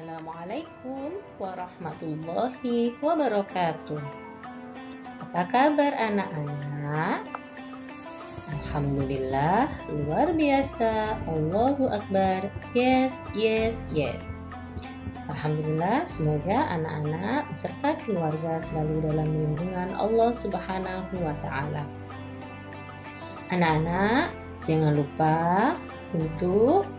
Assalamualaikum warahmatullahi wabarakatuh. Apa kabar anak-anak? Alhamdulillah, luar biasa. Allahu Akbar. Yes. Alhamdulillah, semoga anak-anak beserta keluarga selalu dalam lindungan Allah Subhanahu wa Ta'ala. Anak-anak, jangan lupa untuk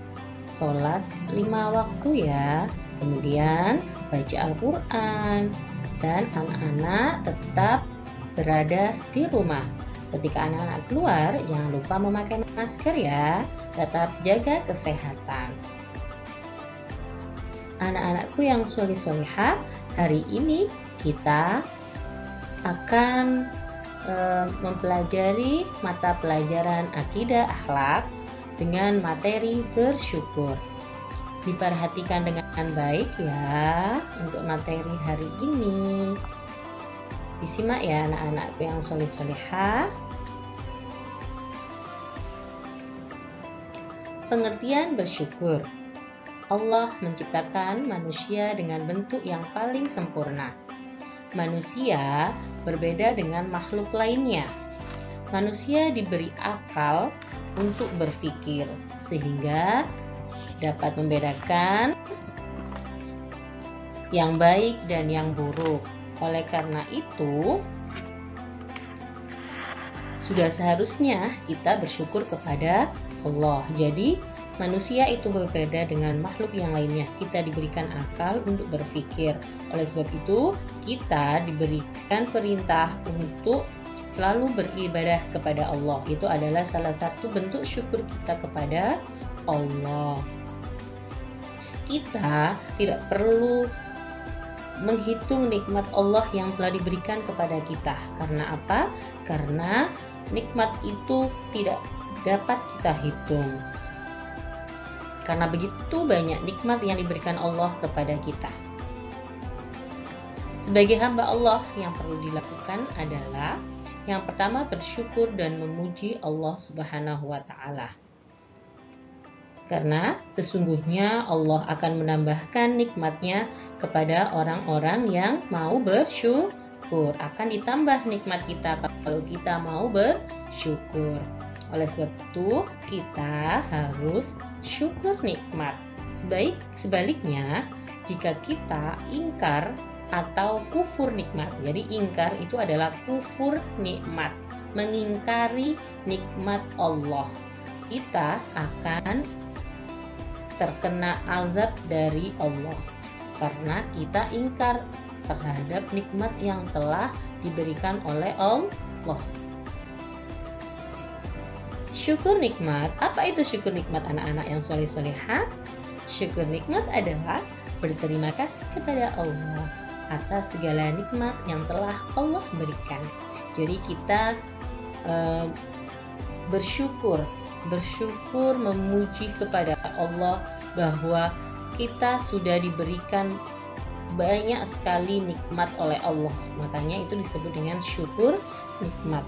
sholat 5 waktu ya. Kemudian baca Al-Quran. Dan anak-anak tetap berada di rumah. Ketika anak-anak keluar, jangan lupa memakai masker ya. Tetap jaga kesehatan. Anak-anakku yang solih-solihah, hari ini kita akan mempelajari mata pelajaran akidah akhlak dengan materi bersyukur. Diperhatikan dengan baik ya untuk materi hari ini. Disimak ya anak-anakku yang solih-solihah. Pengertian bersyukur. Allah menciptakan manusia dengan bentuk yang paling sempurna. Manusia berbeda dengan makhluk lainnya. Manusia diberi akal untuk berpikir sehingga dapat membedakan yang baik dan yang buruk. Oleh karena itu, sudah seharusnya kita bersyukur kepada Allah. Jadi, manusia itu berbeda dengan makhluk yang lainnya. Kita diberikan akal untuk berpikir. Oleh sebab itu, kita diberikan perintah untuk selalu beribadah kepada Allah. Itu adalah salah satu bentuk syukur kita kepada Allah. Kita tidak perlu menghitung nikmat Allah yang telah diberikan kepada kita. Karena apa? Karena nikmat itu tidak dapat kita hitung. Karena begitu banyak nikmat yang diberikan Allah kepada kita. Sebagai hamba Allah, yang perlu dilakukan adalah yang pertama bersyukur dan memuji Allah Subhanahu wa Ta'ala. Karena sesungguhnya Allah akan menambahkan nikmatnya kepada orang-orang yang mau bersyukur. Akan ditambah nikmat kita kalau kita mau bersyukur. Oleh sebab itu kita harus syukur nikmat. Sebaliknya, jika kita ingkar atau kufur nikmat. Jadi ingkar itu adalah kufur nikmat, mengingkari nikmat Allah. Kita akan terkena azab dari Allah karena kita ingkar terhadap nikmat yang telah diberikan oleh Allah. Syukur nikmat. Apa itu syukur nikmat anak-anak yang soleh-solehah? Syukur nikmat adalah berterima kasih kepada Allah atas segala nikmat yang telah Allah berikan. Jadi kita bersyukur memuji kepada Allah bahwa kita sudah diberikan banyak sekali nikmat oleh Allah. Makanya itu disebut dengan syukur nikmat.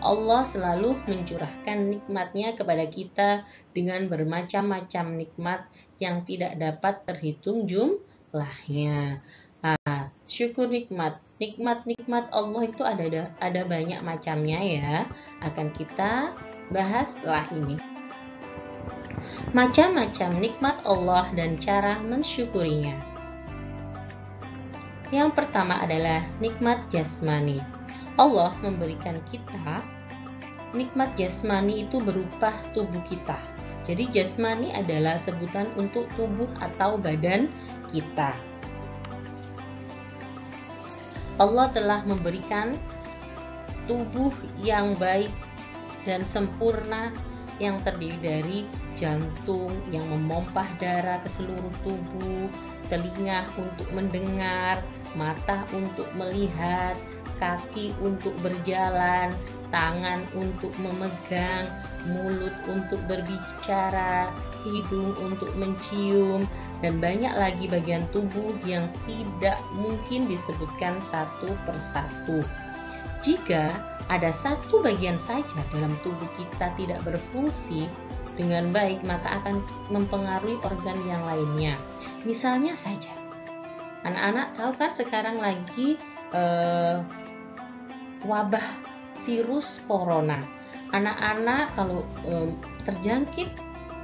Allah selalu mencurahkan nikmatnya kepada kita dengan bermacam-macam nikmat yang tidak dapat terhitung jumlahnya. Syukur nikmat. Nikmat Allah itu ada banyak macamnya ya. Akan kita bahas setelah ini. Macam-macam nikmat Allah dan cara mensyukurinya. Yang pertama adalah nikmat jasmani. Allah memberikan kita nikmat jasmani itu berupa tubuh kita. Jadi jasmani adalah sebutan untuk tubuh atau badan kita. Allah telah memberikan tubuh yang baik dan sempurna yang terdiri dari jantung yang memompah darah ke seluruh tubuh, telinga untuk mendengar, mata untuk melihat, kaki untuk berjalan, tangan untuk memegang, mulut untuk berbicara, hidung untuk mencium, dan banyak lagi bagian tubuh yang tidak mungkin disebutkan satu persatu. Jika ada satu bagian saja dalam tubuh kita tidak berfungsi dengan baik, maka akan mempengaruhi organ yang lainnya. Misalnya saja, anak-anak tahu kan sekarang lagi wabah virus corona. Anak-anak kalau terjangkit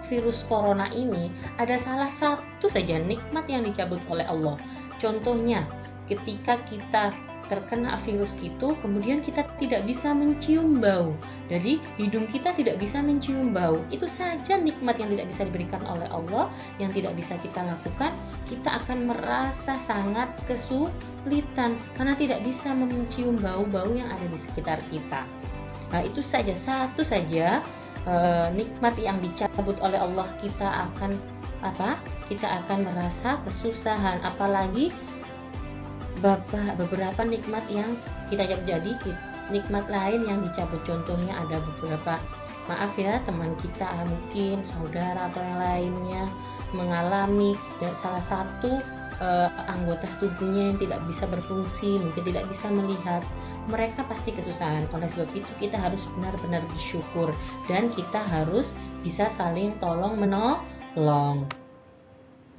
virus corona ini, ada salah satu saja nikmat yang dicabut oleh Allah. Contohnya, ketika kita terkena virus itu, kemudian kita tidak bisa mencium bau. Jadi hidung kita tidak bisa mencium bau. Itu saja nikmat yang tidak bisa diberikan oleh Allah, yang tidak bisa kita lakukan. Kita akan merasa sangat kesulitan karena tidak bisa mencium bau-bau yang ada di sekitar kita. Nah, itu saja, satu saja nikmat yang dicabut oleh Allah, kita akan kita akan merasa kesusahan. Apalagi beberapa nikmat yang kita cabut. Jadi nikmat lain yang dicabut, contohnya ada beberapa, maaf ya, teman kita mungkin saudara atau yang lainnya mengalami dan salah satu anggota tubuhnya yang tidak bisa berfungsi, mungkin tidak bisa melihat, mereka pasti kesusahan. Oleh sebab itu kita harus benar-benar bersyukur dan kita harus bisa saling tolong menolong.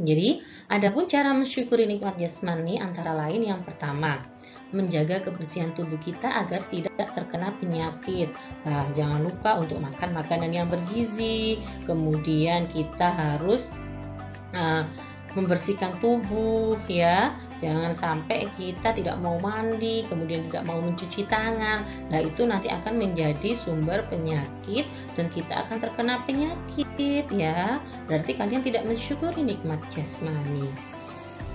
Jadi, adapun cara mensyukuri nikmat jasmani antara lain, yang pertama, menjaga kebersihan tubuh kita agar tidak terkena penyakit. Nah, jangan lupa untuk makan makanan yang bergizi. Kemudian kita harus membersihkan tubuh ya. Jangan sampai kita tidak mau mandi, kemudian tidak mau mencuci tangan. Nah, itu nanti akan menjadi sumber penyakit dan kita akan terkena penyakit ya. Berarti kalian tidak mensyukuri nikmat jasmani.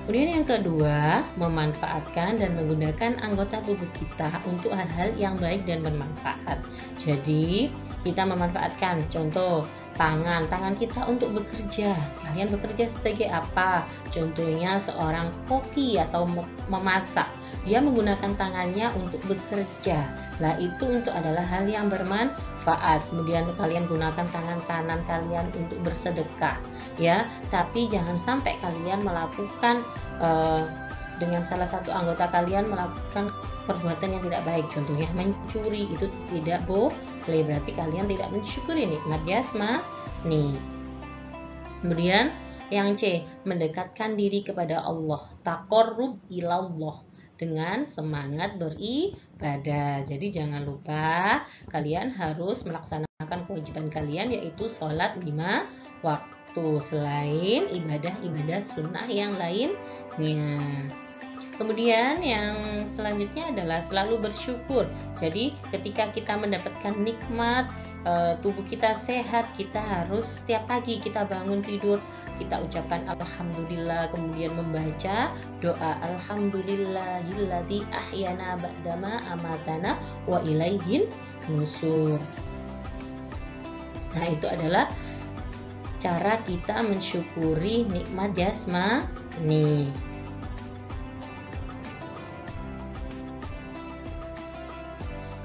Kemudian yang kedua, memanfaatkan dan menggunakan anggota tubuh kita untuk hal-hal yang baik dan bermanfaat. Jadi, kita memanfaatkan, contoh, tangan kita untuk bekerja. Kalian bekerja sebagai apa? Contohnya seorang koki atau memasak. Dia menggunakan tangannya untuk bekerja. Lah, itu adalah hal yang bermanfaat. Kemudian kalian gunakan tangan kanan kalian untuk bersedekah, ya. Tapi jangan sampai kalian melakukan dengan salah satu anggota kalian melakukan perbuatan yang tidak baik, contohnya mencuri, itu tidak boleh. Berarti kalian tidak mensyukuri nikmat jasmani. Kemudian yang C, mendekatkan diri kepada Allah, taqarrub ilallah, dengan semangat beribadah. Jadi jangan lupa kalian harus melaksanakan kewajiban kalian, yaitu sholat 5 waktu selain ibadah-ibadah sunnah yang lainnya. Kemudian yang selanjutnya adalah selalu bersyukur. Jadi ketika kita mendapatkan nikmat, tubuh kita sehat, kita harus setiap pagi kita bangun tidur, kita ucapkan alhamdulillah, kemudian membaca doa alhamdulillahilladzi ahyana ba'dama amatana wa ilaihin nusur. Nah, itu adalah cara kita mensyukuri nikmat jasmani.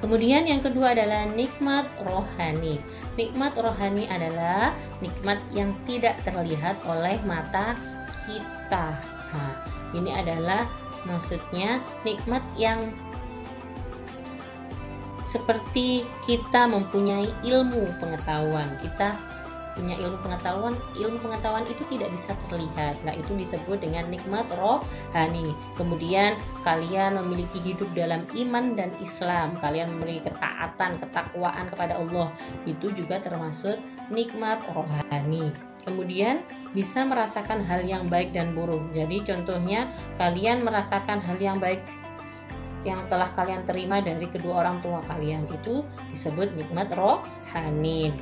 Kemudian yang kedua adalah nikmat rohani. Nikmat rohani adalah nikmat yang tidak terlihat oleh mata kita. Nah, ini adalah maksudnya nikmat yang seperti kita mempunyai ilmu pengetahuan. Kita punya ilmu pengetahuan itu tidak bisa terlihat. Nah, itu disebut dengan nikmat rohani. Kemudian kalian memiliki hidup dalam iman dan Islam, kalian memiliki ketaatan, ketakwaan kepada Allah, itu juga termasuk nikmat rohani. Kemudian bisa merasakan hal yang baik dan buruk. Jadi contohnya kalian merasakan hal yang baik yang telah kalian terima dari kedua orang tua kalian, itu disebut nikmat rohani.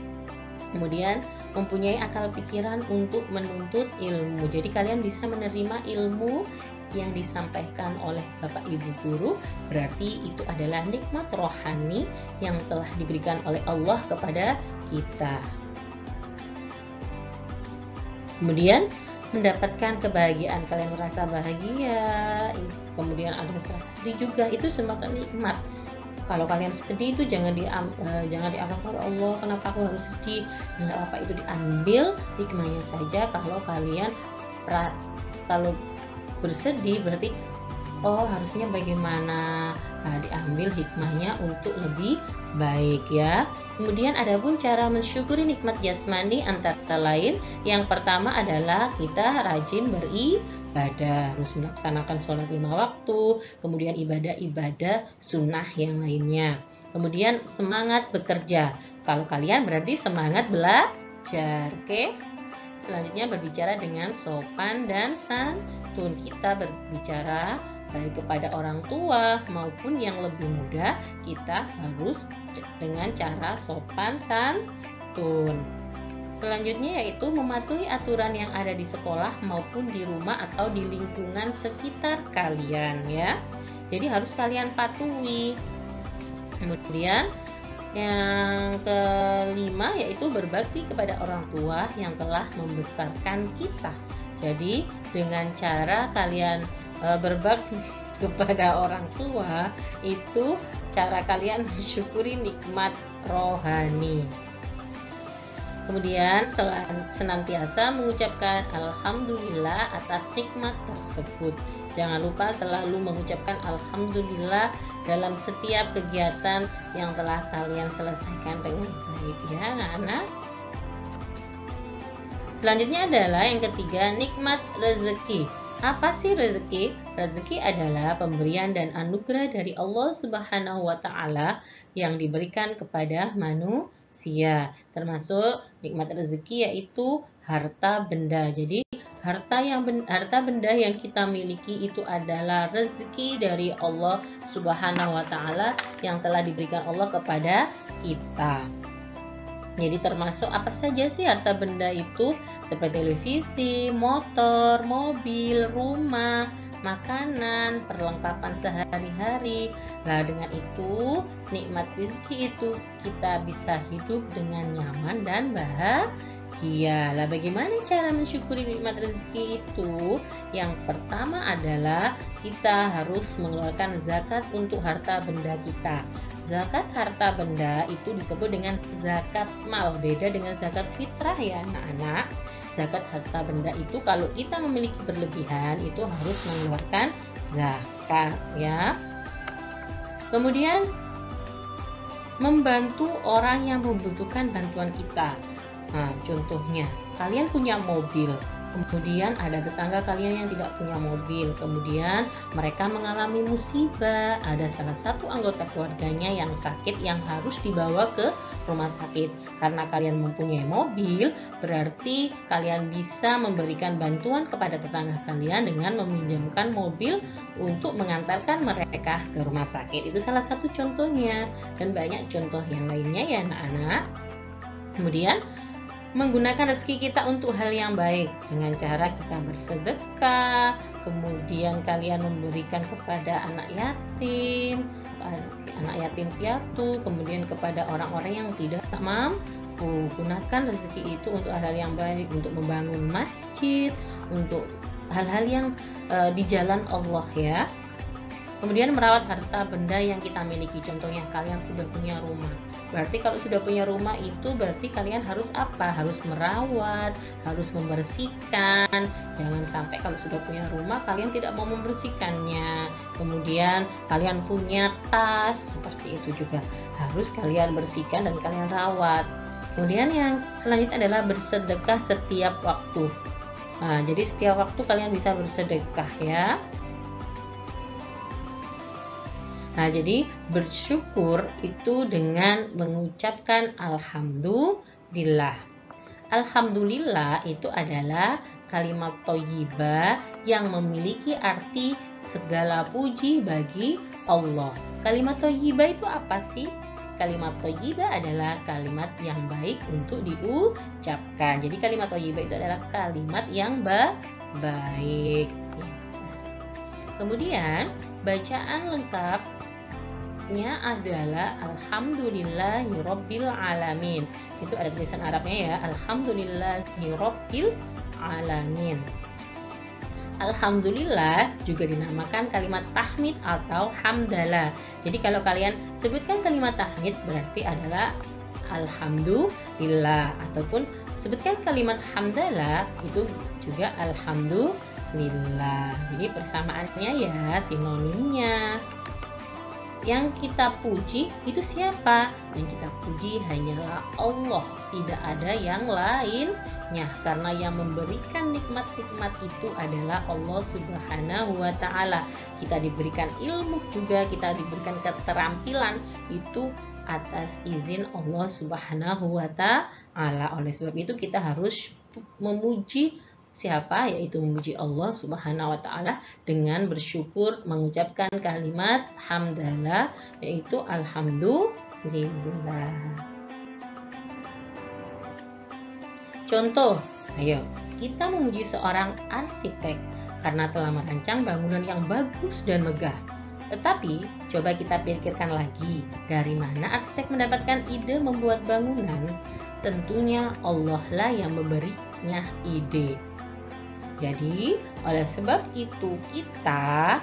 Kemudian mempunyai akal pikiran untuk menuntut ilmu. Jadi kalian bisa menerima ilmu yang disampaikan oleh Bapak Ibu guru. Berarti itu adalah nikmat rohani yang telah diberikan oleh Allah kepada kita. Kemudian mendapatkan kebahagiaan, kalian merasa bahagia, kemudian ada rasa sedih juga, itu semacam nikmat. Kalau kalian sedih itu jangan dianggap oleh Allah, kenapa aku harus sedih? Nggak apa, itu diambil hikmahnya saja. Kalau kalian kalau bersedih berarti oh harusnya bagaimana. Nah, diambil hikmahnya untuk lebih baik ya. Kemudian ada pun cara mensyukuri nikmat jasmani antara lain. Yang pertama adalah kita rajin beribadah, harus melaksanakan sholat 5 waktu, kemudian ibadah-ibadah sunnah yang lainnya. Kemudian semangat bekerja. Kalau kalian berarti semangat belajar, oke? Selanjutnya berbicara dengan sopan dan santun. Kita berbicara baik kepada orang tua maupun yang lebih muda, kita harus dengan cara sopan santun. Selanjutnya yaitu mematuhi aturan yang ada di sekolah maupun di rumah atau di lingkungan sekitar kalian ya. Jadi harus kalian patuhi. Kemudian yang kelima yaitu berbakti kepada orang tua yang telah membesarkan kita. Jadi dengan cara kalian berbakti kepada orang tua, itu cara kalian mensyukuri nikmat rohani. Kemudian senantiasa mengucapkan alhamdulillah atas nikmat tersebut. Jangan lupa selalu mengucapkan alhamdulillah dalam setiap kegiatan yang telah kalian selesaikan dengan baik ya anak-anak. Selanjutnya adalah yang ketiga, nikmat rezeki. Apa sih rezeki? Rezeki adalah pemberian dan anugerah dari Allah Subhanahu wa Ta'ala yang diberikan kepada manusia. Termasuk nikmat rezeki yaitu harta benda. Jadi harta benda yang kita miliki itu adalah rezeki dari Allah Subhanahu wa Ta'ala yang telah diberikan Allah kepada kita. Jadi termasuk apa saja sih harta benda itu? Seperti televisi, motor, mobil, rumah, makanan, perlengkapan sehari-hari. Nah, dengan itu nikmat rezeki itu kita bisa hidup dengan nyaman dan bahagia. Lah, bagaimana cara mensyukuri nikmat rezeki itu? Yang pertama adalah kita harus mengeluarkan zakat untuk harta benda kita. Zakat harta benda itu disebut dengan zakat mal, beda dengan zakat fitrah ya anak-anak. Zakat harta benda itu kalau kita memiliki berlebihan itu harus mengeluarkan zakat ya. Kemudian membantu orang yang membutuhkan bantuan kita. Nah, contohnya kalian punya mobil, kemudian ada tetangga kalian yang tidak punya mobil, kemudian mereka mengalami musibah, ada salah satu anggota keluarganya yang sakit yang harus dibawa ke rumah sakit. Karena kalian mempunyai mobil, berarti kalian bisa memberikan bantuan kepada tetangga kalian dengan meminjamkan mobil untuk mengantarkan mereka ke rumah sakit. Itu salah satu contohnya, dan banyak contoh yang lainnya ya anak-anak. Kemudian menggunakan rezeki kita untuk hal yang baik dengan cara kita bersedekah, kemudian kalian memberikan kepada anak yatim piatu, kemudian kepada orang-orang yang tidak mampu. Gunakan rezeki itu untuk hal-hal yang baik, untuk membangun masjid, untuk hal-hal yang di jalan Allah ya. Kemudian merawat harta benda yang kita miliki. Contohnya kalian sudah punya rumah. Berarti kalau sudah punya rumah itu berarti kalian harus apa? Harus merawat, harus membersihkan. Jangan sampai kalau sudah punya rumah kalian tidak mau membersihkannya. Kemudian kalian punya tas, seperti itu juga harus kalian bersihkan dan kalian rawat. Kemudian yang selanjutnya adalah bersedekah setiap waktu. Nah, jadi setiap waktu kalian bisa bersedekah ya. Nah, jadi bersyukur itu dengan mengucapkan alhamdulillah. Alhamdulillah itu adalah kalimat thayyibah yang memiliki arti segala puji bagi Allah. Kalimat thayyibah itu apa sih? Kalimat thayyibah adalah kalimat yang baik untuk diucapkan. Jadi kalimat thayyibah itu adalah kalimat yang baik. Kemudian bacaan lengkapnya adalah Alhamdulillahirabbil alamin. Itu ada tulisan Arabnya ya, Alhamdulillahirabbil alamin. Alhamdulillah juga dinamakan kalimat tahmid atau hamdalah. Jadi kalau kalian sebutkan kalimat tahmid berarti adalah alhamdulillah, ataupun sebutkan kalimat hamdalah itu juga alhamdulillah. lillah. Jadi persamaannya ya sinonimnya. Yang kita puji itu siapa? Yang kita puji hanyalah Allah, tidak ada yang lainnya, karena yang memberikan nikmat-nikmat itu adalah Allah Subhanahu wa Ta'ala. Kita diberikan ilmu juga, kita diberikan keterampilan itu atas izin Allah Subhanahu wa Ta'ala. Oleh sebab itu kita harus memuji siapa? Yaitu memuji Allah Subhanahu wa Ta'ala dengan bersyukur, mengucapkan kalimat hamdalah, yaitu alhamdulillah. Contoh, ayo kita memuji seorang arsitek karena telah merancang bangunan yang bagus dan megah. Tetapi coba kita pikirkan lagi, dari mana arsitek mendapatkan ide membuat bangunan? Tentunya Allah lah yang memberinya ide. Jadi, oleh sebab itu kita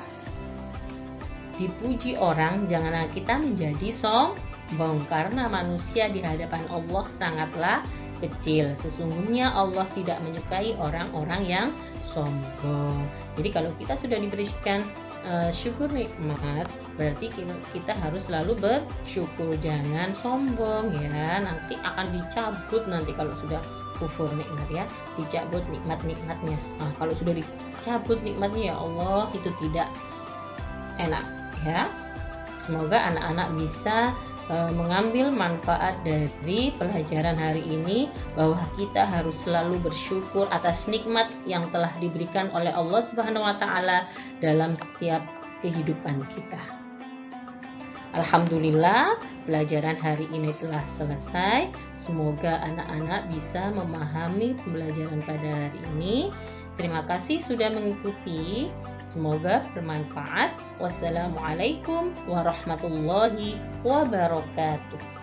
dipuji orang, janganlah kita menjadi sombong, karena manusia di hadapan Allah sangatlah kecil. Sesungguhnya Allah tidak menyukai orang-orang yang sombong. Jadi kalau kita sudah diberikan syukur nikmat, berarti kita harus selalu bersyukur, jangan sombong ya. Nanti akan dicabut nanti kalau sudah kufur nikmat ya, dicabut nikmat-nikmatnya. Nah, kalau sudah dicabut nikmatnya, ya Allah, itu tidak enak ya. Semoga anak-anak bisa mengambil manfaat dari pelajaran hari ini, bahwa kita harus selalu bersyukur atas nikmat yang telah diberikan oleh Allah Subhanahu wa Ta'ala dalam setiap kehidupan kita. Alhamdulillah, pelajaran hari ini telah selesai. Semoga anak-anak bisa memahami pembelajaran pada hari ini. Terima kasih sudah mengikuti. Semoga bermanfaat. Wassalamualaikum warahmatullahi wabarakatuh.